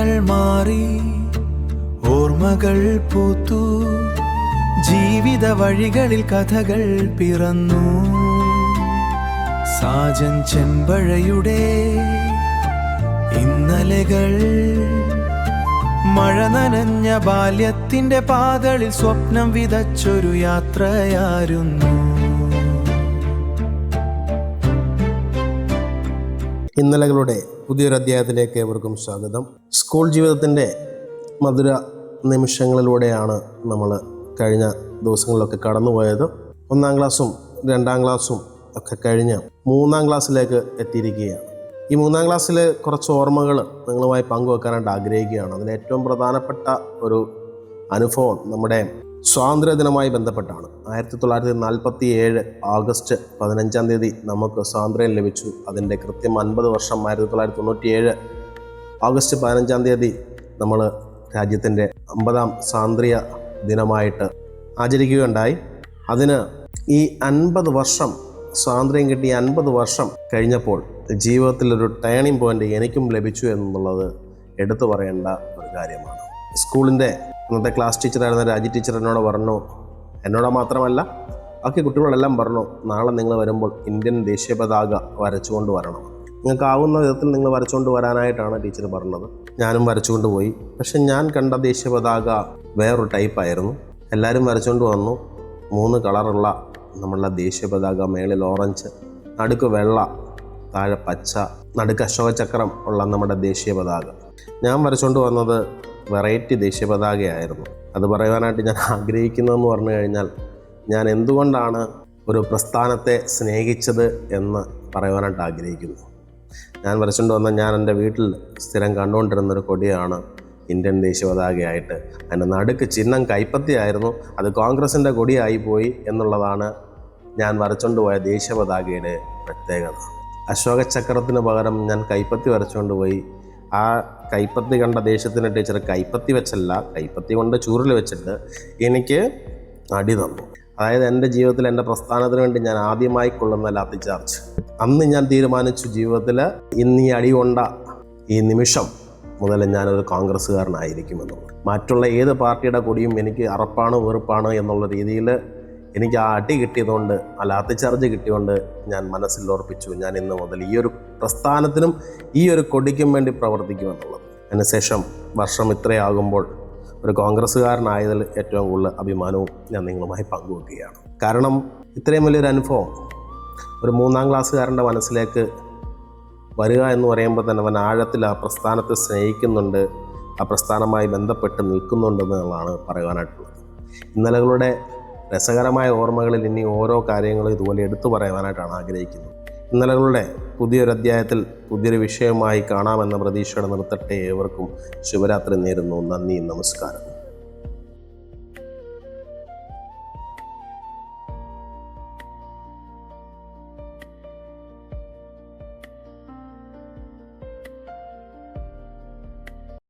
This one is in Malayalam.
കാലങ്ങൾ മാറി ഓർമ്മകൾ പൂത്തു, ജീവിത വഴികളിൽ കഥകൾ പിറന്നു. സാജൻ ചെമ്പഴയുടെ ഇന്നലെകൾ, മഴ നനഞ്ഞ ബാല്യത്തിന്റെ പാതകളിൽ സ്വപ്നം വിതച്ചൊരു യാത്രയായിരുന്നു. ഇന്നലകളുടെ പുതിയൊരു അധ്യായത്തിലേക്ക് ഏവർക്കും സ്വാഗതം. സ്കൂൾ ജീവിതത്തിൻ്റെ മധുര നിമിഷങ്ങളിലൂടെയാണ് നമ്മൾ കഴിഞ്ഞ ദിവസങ്ങളിലൊക്കെ കടന്നുപോയത്. 1-ാം ക്ലാസ്സും 2-ാം ക്ലാസ്സും ഒക്കെ കഴിഞ്ഞ് 3-ാം ക്ലാസ്സിലേക്ക് എത്തിയിരിക്കുകയാണ്. ഈ 3-ാം ക്ലാസ്സിലെ കുറച്ച് ഓർമ്മകൾ നിങ്ങളുമായി പങ്കുവെക്കാനായിട്ട് ആഗ്രഹിക്കുകയാണ്. അതിൽ ഏറ്റവും പ്രധാനപ്പെട്ട ഒരു അനുഭവം നമ്മുടെ സ്വാതന്ത്ര്യദിനവുമായി ബന്ധപ്പെട്ടാണ്. 1947 ഓഗസ്റ്റ് 15-ാം തീയതി നമുക്ക് സ്വാതന്ത്ര്യം ലഭിച്ചു. അതിൻ്റെ കൃത്യം 50 വർഷം 1997 ഓഗസ്റ്റ് 15-ാം തീയതി നമ്മൾ രാജ്യത്തിൻ്റെ 50-ാം സ്വാതന്ത്ര്യ ദിനമായിട്ട് ആചരിക്കുകയുണ്ടായി. അതിന് ഈ 50 വർഷം സ്വാതന്ത്ര്യം കിട്ടി 50 വർഷം കഴിഞ്ഞപ്പോൾ ജീവിതത്തിലൊരു ടേണിംഗ് പോയിൻ്റ് എനിക്കും ലഭിച്ചു എന്നുള്ളത് എടുത്തു പറയേണ്ട ഒരു കാര്യമാണ്. സ്കൂളിൻ്റെ അന്നത്തെ ക്ലാസ് ടീച്ചറായിരുന്ന രാജി ടീച്ചർ എന്നോട് പറഞ്ഞു, എന്നോട് മാത്രമല്ല ബാക്കി കുട്ടികളെല്ലാം പറഞ്ഞു, നാളെ നിങ്ങൾ വരുമ്പോൾ ഇന്ത്യൻ ദേശീയ പതാക വരച്ചുകൊണ്ട് വരണം. നിങ്ങൾക്ക് ആവുന്ന വിധത്തിൽ നിങ്ങൾ വരച്ചുകൊണ്ട് വരാനായിട്ടാണ് ടീച്ചർ പറഞ്ഞത്. ഞാനും വരച്ചുകൊണ്ട് പോയി. പക്ഷെ ഞാൻ കണ്ട ദേശീയ പതാക വേറൊരു ടൈപ്പായിരുന്നു. എല്ലാവരും വരച്ചുകൊണ്ട് വന്നു. 3 കളറുള്ള നമ്മളുടെ ദേശീയ പതാക, മേളിൽ ഓറഞ്ച്, നടുക്ക് വെള്ള, താഴെ പച്ച, നടുക്ക് അശോകചക്രം ഉള്ള നമ്മുടെ ദേശീയ പതാക. ഞാൻ വരച്ചുകൊണ്ട് വന്നത് വെറൈറ്റി ദേശീയ പതാകയായിരുന്നു. അത് പറയുവാനായിട്ട് ഞാൻ ആഗ്രഹിക്കുന്നതെന്ന് പറഞ്ഞു കഴിഞ്ഞാൽ, ഞാൻ എന്തുകൊണ്ടാണ് ഒരു പ്രസ്ഥാനത്തെ സ്നേഹിച്ചത് എന്ന് പറയുവാനായിട്ട് ആഗ്രഹിക്കുന്നു. ഞാൻ വരച്ചുകൊണ്ട് വന്ന, ഞാൻ എൻ്റെ വീട്ടിൽ സ്ഥിരം കണ്ടുകൊണ്ടിരുന്നൊരു കൊടിയാണ് ഇന്ത്യൻ ദേശീയ പതാകയായിട്ട്. അതിൻ്റെ നടുക്ക് ചിഹ്നം കൈപ്പത്തിയായിരുന്നു. അത് കോൺഗ്രസിൻ്റെ കൊടിയായി പോയി എന്നുള്ളതാണ് ഞാൻ വരച്ചുകൊണ്ട് പോയ ദേശീയ പതാകയുടെ പ്രത്യേകത. അശോകചക്രത്തിന് പകരം ഞാൻ കൈപ്പത്തി വരച്ചുകൊണ്ട് പോയി. ആ കൈപ്പത്തി കണ്ട ദേശത്തിൻ്റെ ടീച്ചർ കൈപ്പത്തി വെച്ചല്ല, കൈപ്പത്തി കൊണ്ട് ചൂരിൽ വെച്ചിട്ട് എനിക്ക് അടി തന്നു. അതായത് എൻ്റെ ജീവിതത്തിൽ എൻ്റെ പ്രസ്ഥാനത്തിന് വേണ്ടി ഞാൻ ആദ്യമായി കൊള്ളുന്ന ലാത്തി ചാർജ്. അന്ന് ഞാൻ തീരുമാനിച്ചു, ജീവിതത്തിൽ ഇന്ന് ഈ അടി കൊണ്ട ഈ നിമിഷം മുതൽ ഞാനൊരു കോൺഗ്രസ്സുകാരനായിരിക്കുമെന്നുള്ളത്. മറ്റുള്ള ഏത് പാർട്ടിയുടെ കൊടിയും എനിക്ക് അറപ്പാണ്, വെറുപ്പാണ് എന്നുള്ള രീതിയിൽ എനിക്ക് ആ അടി കിട്ടിയതുകൊണ്ട്, ആ ലാത്തി ചാർജ് കിട്ടിയതുകൊണ്ട് ഞാൻ മനസ്സിൽ ഓർപ്പിച്ചു, ഞാൻ ഇന്ന് മുതൽ ഈ ഒരു പ്രസ്ഥാനത്തിനും ഈ ഒരു കൊടിക്കും വേണ്ടി പ്രവർത്തിക്കുമെന്നുള്ളത്. അതിനുശേഷം വർഷം ഇത്രയാകുമ്പോൾ ഒരു കോൺഗ്രസ്സുകാരനായതിൽ ഏറ്റവും കൂടുതൽ അഭിമാനവും ഞാൻ നിങ്ങളുമായി പങ്കുവെക്കുകയാണ്. കാരണം ഇത്രയും വലിയൊരു അനുഭവം ഒരു 3-ാം ക്ലാസ്സുകാരൻ്റെ മനസ്സിലേക്ക് വരിക എന്ന് പറയുമ്പോൾ തന്നെ അവൻ ആഴത്തിൽ ആ പ്രസ്ഥാനത്തെ സ്നേഹിക്കുന്നുണ്ട്, ആ പ്രസ്ഥാനമായി ബന്ധപ്പെട്ട് നിൽക്കുന്നുണ്ടെന്നുള്ളതാണ് പറയുവാനായിട്ടുള്ളത്. ഇന്നലകളുടെ രസകരമായ ഓർമ്മകളിൽ ഇനി ഓരോ കാര്യങ്ങളും ഇതുപോലെ എടുത്തു പറയുവാനായിട്ടാണ് ആഗ്രഹിക്കുന്നത്. ഇന്നലകളുടെ പുതിയൊരു അധ്യായത്തിൽ പുതിയൊരു വിഷയമായി കാണാമെന്ന പ്രതീക്ഷയോടെ നിർത്തട്ടെ. ഏവർക്കും ശുഭരാത്രി നേരുന്നു. നന്ദി, നമസ്കാരം.